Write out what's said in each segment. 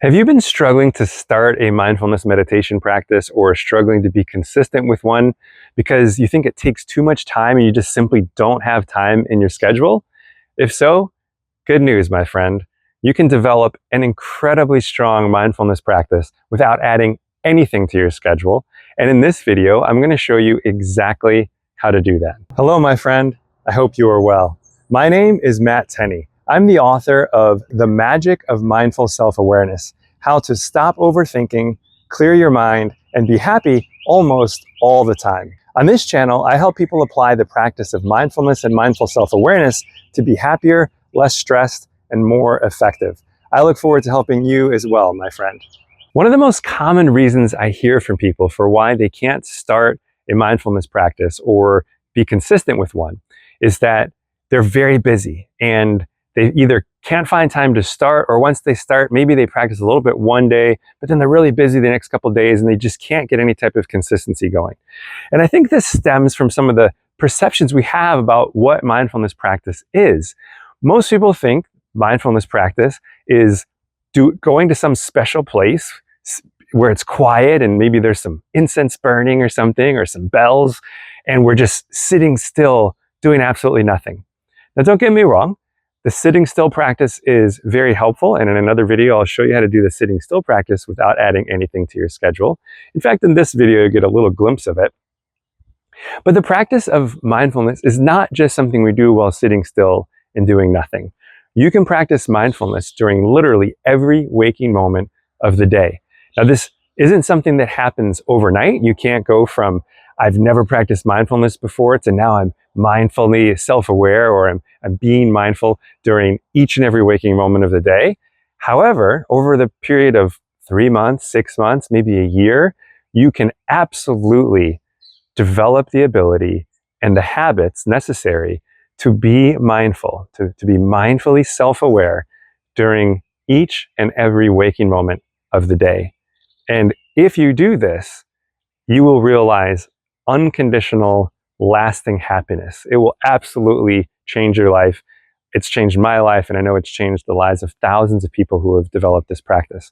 Have you been struggling to start a mindfulness meditation practice or struggling to be consistent with one because you think it takes too much time and you just simply don't have time in your schedule? If so, good news, my friend. You can develop an incredibly strong mindfulness practice without adding anything to your schedule. And in this video, I'm going to show you exactly how to do that. Hello, my friend. I hope you are well. My name is Matt Tenney. I'm the author of The Magic of Mindful Self-Awareness: How to Stop Overthinking, Clear Your Mind, and Be Happy Almost All the Time. On this channel, I help people apply the practice of mindfulness and mindful self-awareness to be happier, less stressed, and more effective. I look forward to helping you as well, my friend. One of the most common reasons I hear from people for why they can't start a mindfulness practice or be consistent with one is that they're very busy and they either can't find time to start, or once they start, maybe they practice a little bit one day, but then they're really busy the next couple of days and they just can't get any type of consistency going. And I think this stems from some of the perceptions we have about what mindfulness practice is. Most people think mindfulness practice is going to some special place where it's quiet and maybe there's some incense burning or something, or some bells, and we're just sitting still doing absolutely nothing. Now, don't get me wrong. The sitting still practice is very helpful, and in another video I'll show you how to do the sitting still practice without adding anything to your schedule. In fact, in this video you get a little glimpse of it. But the practice of mindfulness is not just something we do while sitting still and doing nothing. You can practice mindfulness during literally every waking moment of the day. Now, this isn't something that happens overnight. You can't go from "I've never practiced mindfulness before" to "now I'm mindfully self-aware," or I'm being mindful during each and every waking moment of the day. However, over the period of 3 months, 6 months, maybe a year, you can absolutely develop the ability and the habits necessary to be mindful, to be mindfully self-aware during each and every waking moment of the day. And if you do this, you will realize unconditional, lasting happiness. It will absolutely change your life. It's changed my life, and I know it's changed the lives of thousands of people who have developed this practice.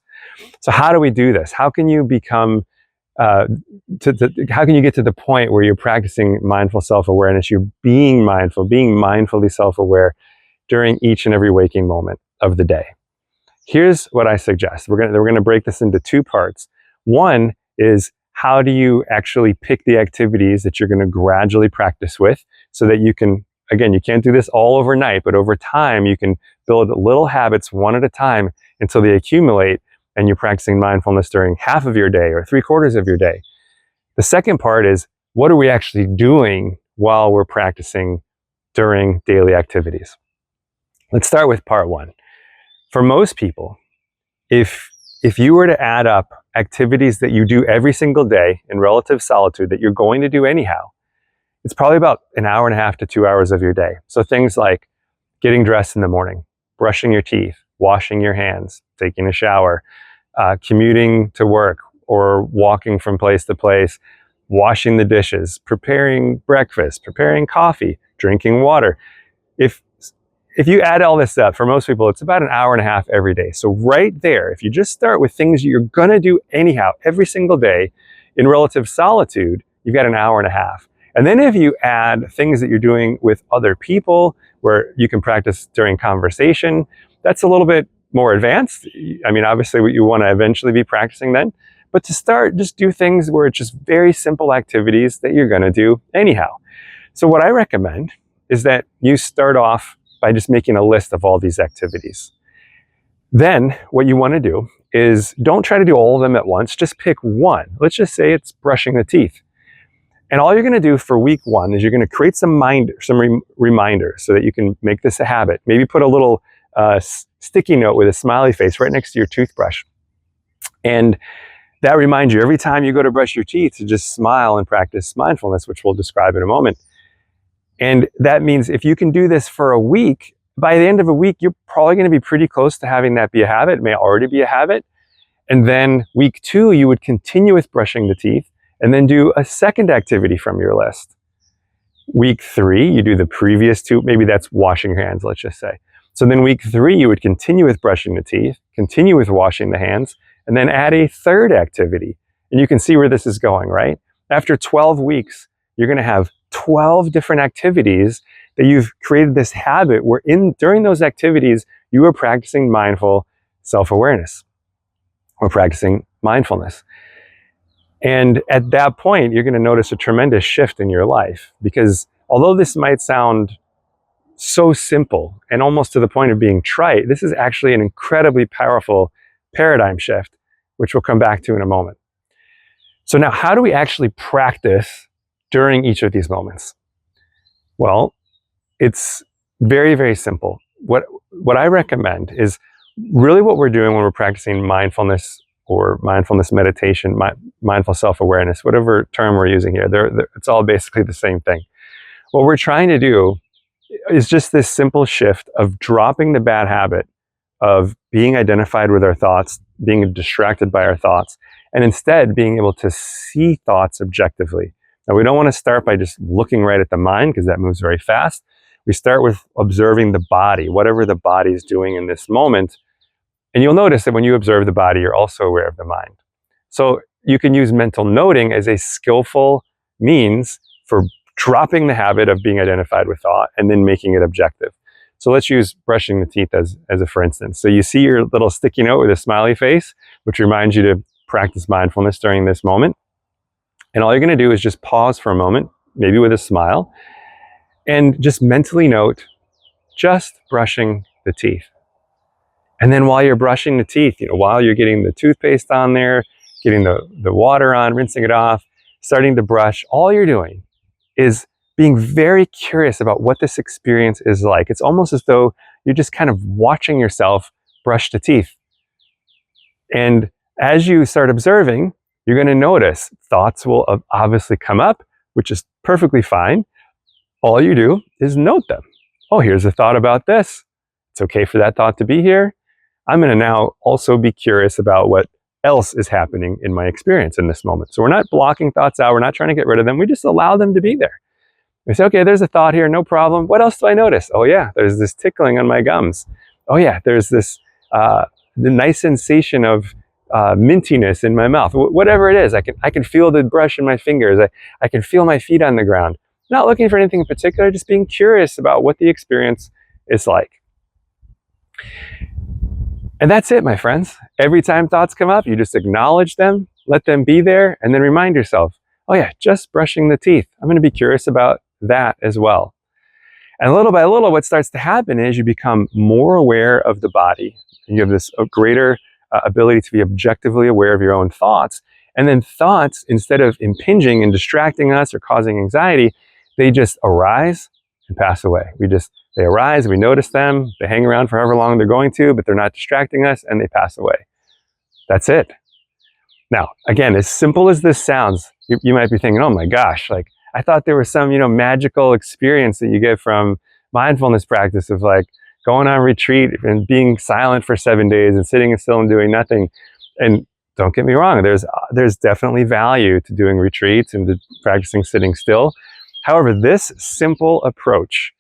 So how do we do this? How can you become, how can you get to the point where you're practicing mindful self-awareness? You're being mindful, being mindfully self-aware during each and every waking moment of the day. Here's what I suggest. We're going to break this into two parts. One is, how do you actually pick the activities that you're going to gradually practice with, so that you can, again, you can't do this all overnight, but over time you can build little habits one at a time until they accumulate and you're practicing mindfulness during half of your day or 3/4 of your day. The second part is, what are we actually doing while we're practicing during daily activities? Let's start with part one. For most people, if you were to add up activities that you do every single day in relative solitude that you're going to do anyhow, it's probably about an hour and a half to 2 hours of your day. So things like getting dressed in the morning, brushing your teeth, washing your hands, taking a shower, commuting to work or walking from place to place, washing the dishes, preparing breakfast, preparing coffee, drinking water. If you add all this up, for most people, it's about an hour and a half every day. So right there, if you just start with things you're going to do anyhow every single day in relative solitude, you've got an hour and a half. And then if you add things that you're doing with other people where you can practice during conversation, that's a little bit more advanced. I mean, obviously you want to eventually be practicing then. But to start, just do things where it's just very simple activities that you're going to do anyhow. So what I recommend is that you start off by just making a list of all these activities. Then what you want to do is, don't try to do all of them at once. Just pick one. Let's just say it's brushing the teeth. And all you're going to do for week one is you're going to create some reminders so that you can make this a habit. Maybe put a little sticky note with a smiley face right next to your toothbrush. And that reminds you every time you go to brush your teeth to just smile and practice mindfulness, which we'll describe in a moment. And that means if you can do this for a week, by the end of a week, you're probably going to be pretty close to having that be a habit. It may already be a habit. And then week 2, you would continue with brushing the teeth and then do a second activity from your list. Week 3, you do the previous 2. Maybe that's washing your hands, let's just say. So then week 3, you would continue with brushing the teeth, continue with washing the hands, and then add a third activity. And you can see where this is going, right? After 12 weeks, you're going to have 12 different activities that you've created this habit where during those activities, you are practicing mindful self-awareness or practicing mindfulness. And at that point, you're going to notice a tremendous shift in your life, because although this might sound so simple and almost to the point of being trite, this is actually an incredibly powerful paradigm shift, which we'll come back to in a moment. So now, how do we actually practice during each of these moments? Well, it's very, very simple. What I recommend is really what we're doing when we're practicing mindfulness or mindfulness meditation, mindful self-awareness, whatever term we're using here, it's all basically the same thing. What we're trying to do is just this simple shift of dropping the bad habit of being identified with our thoughts, being distracted by our thoughts, and instead being able to see thoughts objectively. Now, we don't want to start by just looking right at the mind, because that moves very fast. We start with observing the body, whatever the body is doing in this moment. And you'll notice that when you observe the body, you're also aware of the mind. So you can use mental noting as a skillful means for dropping the habit of being identified with thought and then making it objective. So let's use brushing the teeth as a for instance. So you see your little sticky note with a smiley face, which reminds you to practice mindfulness during this moment. And all you're going to do is just pause for a moment, maybe with a smile, and just mentally note, just brushing the teeth. And then while you're brushing the teeth, while you're getting the toothpaste on there, getting the water on, rinsing it off, starting to brush, all you're doing is being very curious about what this experience is like. It's almost as though you're just kind of watching yourself brush the teeth. And as you start observing, you're going to notice thoughts will obviously come up, which is perfectly fine. All you do is note them. Oh, here's a thought about this. It's okay for that thought to be here. I'm going to now also be curious about what else is happening in my experience in this moment. So we're not blocking thoughts out. We're not trying to get rid of them. We just allow them to be there. We say, okay, there's a thought here, no problem. What else do I notice? Oh yeah, there's this tickling on my gums. Oh yeah, there's this the nice sensation of mintiness in my mouth. Whatever it is, I can feel the brush in my fingers. I can feel my feet on the ground. Not looking for anything in particular, just being curious about what the experience is like. And that's it, my friends. Every time thoughts come up, you just acknowledge them, let them be there, and then remind yourself, oh yeah, just brushing the teeth. I'm going to be curious about that as well. And little by little, what starts to happen is you become more aware of the body. You have this greater ability to be objectively aware of your own thoughts. And then thoughts, instead of impinging and distracting us or causing anxiety, they just arise and pass away. They arise, we notice them, they hang around for however long they're going to, but they're not distracting us, and they pass away. That's it. Now, again, as simple as this sounds, you might be thinking, oh my gosh, like I thought there was some, magical experience that you get from mindfulness practice of like going on retreat and being silent for 7 days and sitting still and doing nothing. And don't get me wrong, there's definitely value to doing retreats and to practicing sitting still. However, this simple approach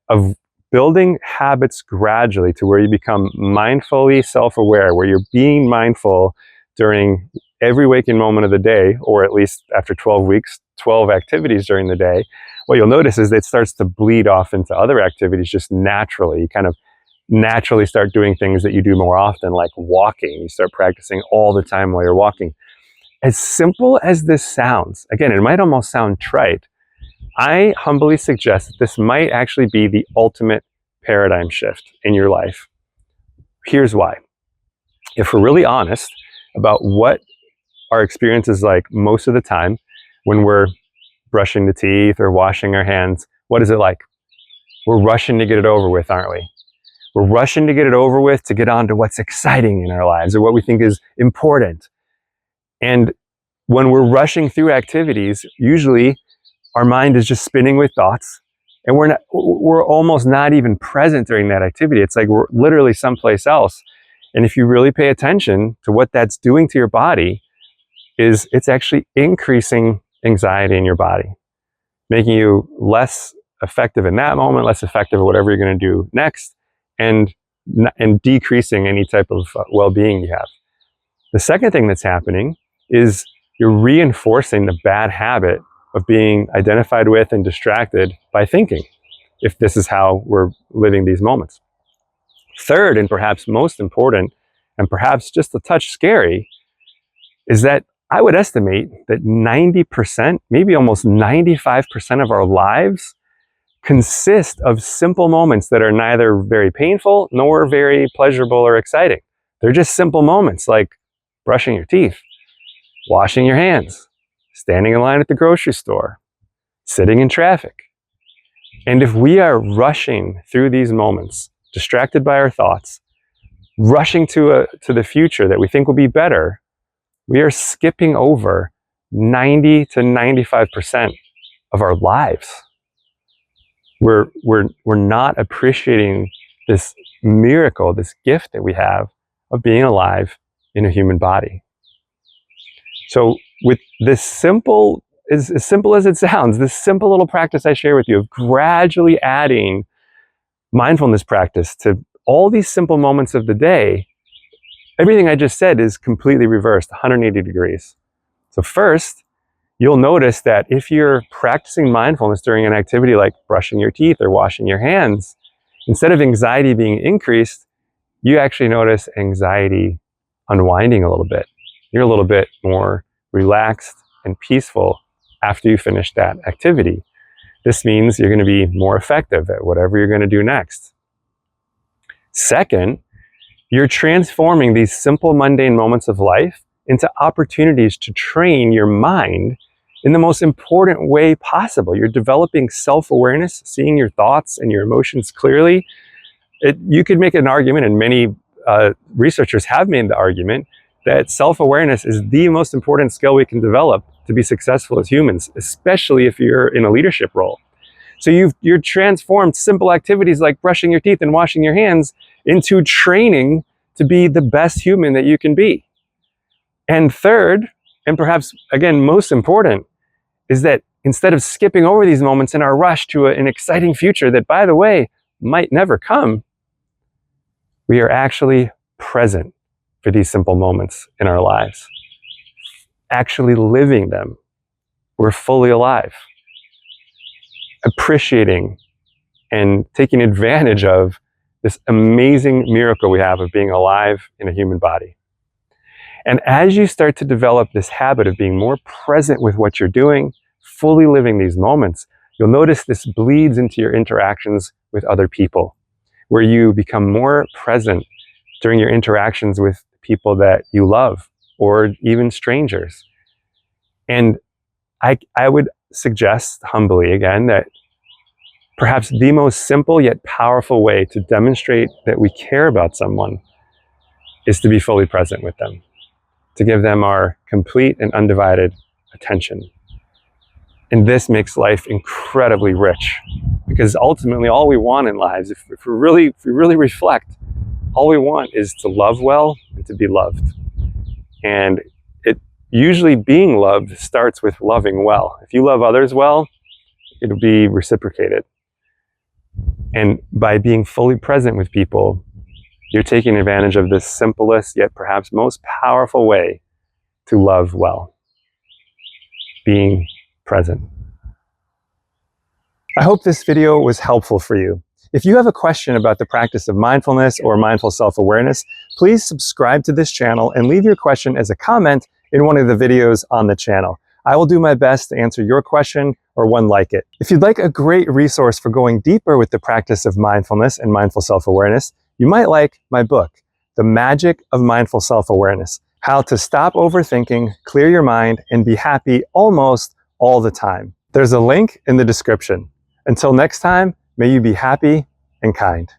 of building habits gradually to where you become mindfully self-aware, where you're being mindful during every waking moment of the day, or at least after 12 weeks, 12 activities during the day, what you'll notice is that it starts to bleed off into other activities just naturally. You kind of naturally start doing things that you do more often, like walking. You start practicing all the time while you're walking. As simple as this sounds, again, it might almost sound trite. I humbly suggest that this might actually be the ultimate paradigm shift in your life. Here's why. If we're really honest about what our experience is like most of the time when we're brushing the teeth or washing our hands, what is it like? We're rushing to get it over with, aren't we? We're rushing to get it over with to get on to what's exciting in our lives or what we think is important. And when we're rushing through activities, usually our mind is just spinning with thoughts, and we're almost not even present during that activity. It's like we're literally someplace else. And if you really pay attention to what that's doing to your body, it's actually increasing anxiety in your body, making you less effective in that moment, less effective at whatever you're going to do next, and decreasing any type of well-being you have. The second thing that's happening is you're reinforcing the bad habit of being identified with and distracted by thinking, if this is how we're living these moments. Third, and perhaps most important, and perhaps just a touch scary, is that I would estimate that 90%, maybe almost 95% of our lives consist of simple moments that are neither very painful nor very pleasurable or exciting. They're just simple moments like brushing your teeth, washing your hands, standing in line at the grocery store, sitting in traffic. And if we are rushing through these moments, distracted by our thoughts, rushing to the future that we think will be better, we are skipping over 90 to 95% of our lives. We're not appreciating this miracle, this gift that we have of being alive in a human body. So with this simple, as simple as it sounds, this simple little practice I share with you of gradually adding mindfulness practice to all these simple moments of the day, everything I just said is completely reversed, 180 degrees. So first, you'll notice that if you're practicing mindfulness during an activity like brushing your teeth or washing your hands, instead of anxiety being increased, you actually notice anxiety unwinding a little bit. You're a little bit more relaxed and peaceful after you finish that activity. This means you're going to be more effective at whatever you're going to do next. Second, you're transforming these simple mundane moments of life into opportunities to train your mind in the most important way possible. You're developing self-awareness, seeing your thoughts and your emotions clearly. You could make an argument, and many researchers have made the argument, that self-awareness is the most important skill we can develop to be successful as humans, especially if you're in a leadership role. So you're transformed simple activities like brushing your teeth and washing your hands into training to be the best human that you can be. And third, and perhaps again most important, is that instead of skipping over these moments in our rush to an exciting future that, by the way, might never come, we are actually present for these simple moments in our lives, actually living them. We're fully alive, appreciating and taking advantage of this amazing miracle we have of being alive in a human body. And as you start to develop this habit of being more present with what you're doing, fully living these moments, you'll notice this bleeds into your interactions with other people, where you become more present during your interactions with people that you love, or even strangers. And I would suggest humbly again that perhaps the most simple yet powerful way to demonstrate that we care about someone is to be fully present with them, to give them our complete and undivided attention. And this makes life incredibly rich, because ultimately all we want in lives, if we really reflect, all we want is to love well and to be loved. And usually being loved starts with loving well. If you love others well, it'll be reciprocated. And by being fully present with people, you're taking advantage of this simplest yet perhaps most powerful way to love well: being present. I hope this video was helpful for you. If you have a question about the practice of mindfulness or mindful self-awareness, please subscribe to this channel and leave your question as a comment in one of the videos on the channel. I will do my best to answer your question or one like it. If you'd like a great resource for going deeper with the practice of mindfulness and mindful self-awareness, you might like my book, The Magic of Mindful Self-Awareness: How to Stop Overthinking, Clear Your Mind, and Be Happy Almost All the Time. There's a link in the description. Until next time, may you be happy and kind.